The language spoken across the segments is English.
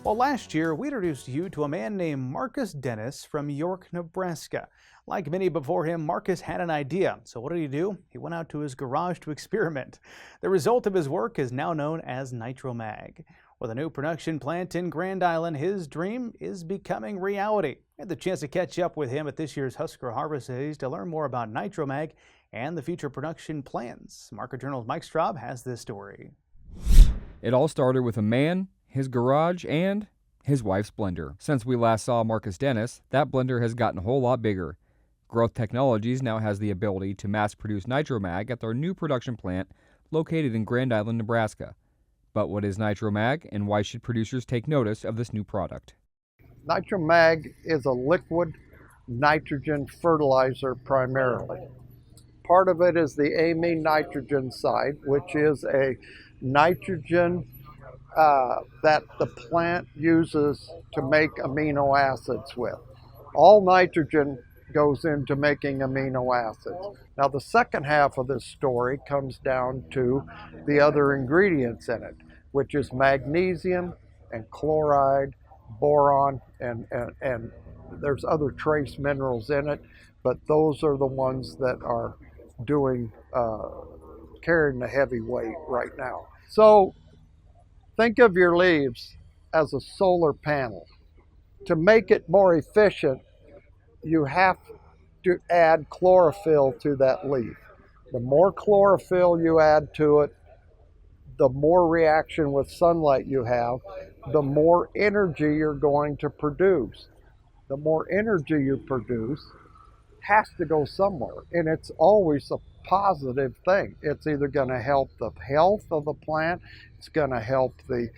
Well, last year we introduced you to a man named Marcus Dennis from York, Nebraska. Like many before him, Marcus had an idea. So what did he do? He went out to his garage to experiment. The result of his work is now known as Nitro Mag. With a new production plant in Grand Island, his dream is becoming reality. I had the chance to catch up with him at this year's Husker Harvest Days to learn more about Nitro Mag and the future production plans. Market Journal's Mike Straub has this story. It all started with a man, his garage, and his wife's blender. Since we last saw Marcus Dennis, that blender has gotten a whole lot bigger. Growth Technologies now has the ability to mass-produce NitroMag at their new production plant located in Grand Island, Nebraska. But what is NitroMag, and why should producers take notice of this new product? NitroMag is a liquid nitrogen fertilizer primarily. Part of it is the amine nitrogen side, which is a nitrogen that the plant uses to make amino acids with. All nitrogen goes into making amino acids. Now the second half of this story comes down to the other ingredients in it, which is magnesium and chloride, boron, and there's other trace minerals in it, but those are the ones that are doing carrying the heavy weight right now. So think of your leaves as a solar panel. To make it more efficient, you have to add chlorophyll to that leaf. The more chlorophyll you add to it, the more reaction with sunlight you have, the more energy you're going to produce. The more energy you produce has to go somewhere, and it's always a positive thing. It's either going to help the health of the plant, it's going to help the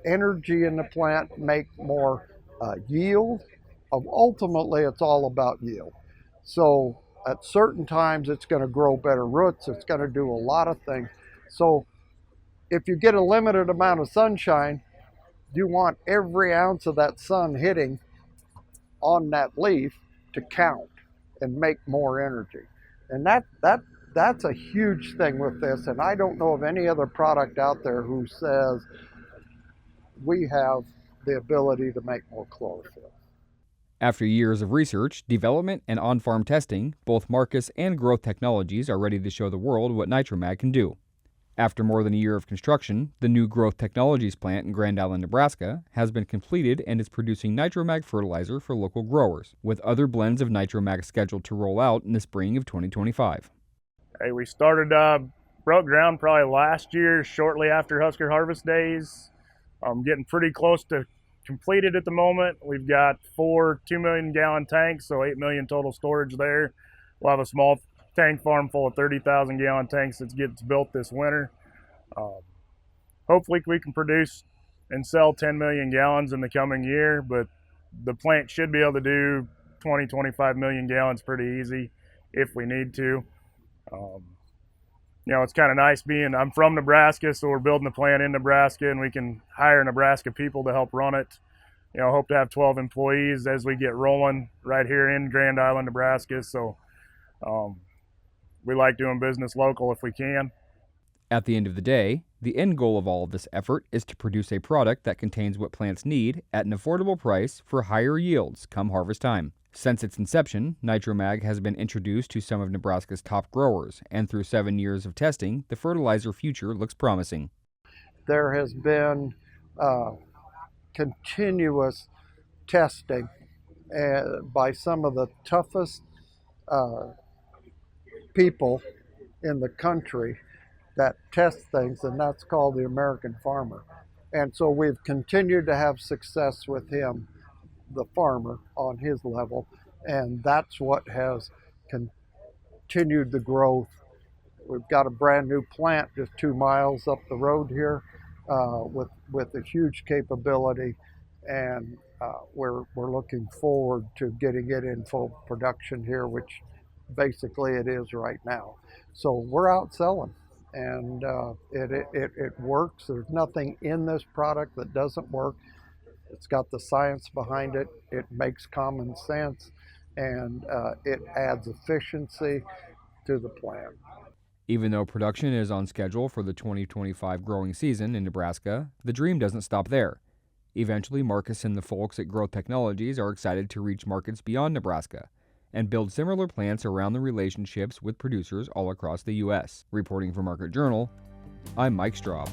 energy in the plant make more yield. Ultimately, it's all about yield. So at certain times, it's going to grow better roots, it's going to do a lot of things. So if you get a limited amount of sunshine, you want every ounce of that sun hitting on that leaf to count and make more energy. And that's a huge thing with this, and I don't know of any other product out there who says we have the ability to make more chlorophyll. After years of research, development, and on-farm testing, both Marcus and Growth Technologies are ready to show the world what NitroMag can do. After more than a year of construction, the new Growth Technologies plant in Grand Island, Nebraska has been completed and is producing NitroMag fertilizer for local growers, with other blends of NitroMag scheduled to roll out in the spring of 2025. Hey, we started, broke ground probably last year, shortly after Husker Harvest Days. Getting pretty close to completed at the moment. We've got 4 2 million gallon tanks, so 8 million total storage there. We'll have a small tank farm full of 30,000 gallon tanks that gets built this winter. Hopefully we can produce and sell 10 million gallons in the coming year, but the plant should be able to do 20-25 million gallons pretty easy if we need to. You know, it's kind of nice I'm from Nebraska, so we're building the plant in Nebraska, and we can hire Nebraska people to help run it. You know, hope to have 12 employees as we get rolling right here in Grand Island, Nebraska. So we like doing business local if we can. At the end of the day, the end goal of all of this effort is to produce a product that contains what plants need at an affordable price for higher yields come harvest time. Since its inception, NitroMag has been introduced to some of Nebraska's top growers, and through 7 years of testing, the fertilizer future looks promising. There has been continuous testing by some of the toughest people in the country that test things, and that's called the American farmer. And so we've continued to have success with him, the farmer, on his level, and that's what has continued the growth. We've got a brand new plant just 2 miles up the road here with a huge capability, and we're looking forward to getting it in full production here, which basically it is right now. So we're out selling, and it works. There's nothing in this product that doesn't work. It's got the science behind it. It makes common sense, and it adds efficiency to the plant. Even though production is on schedule for the 2025 growing season in Nebraska, the dream doesn't stop there. Eventually, Marcus and the folks at Growth Technologies are excited to reach markets beyond Nebraska and build similar plants around the relationships with producers all across the U.S. Reporting for Market Journal, I'm Mike Straub.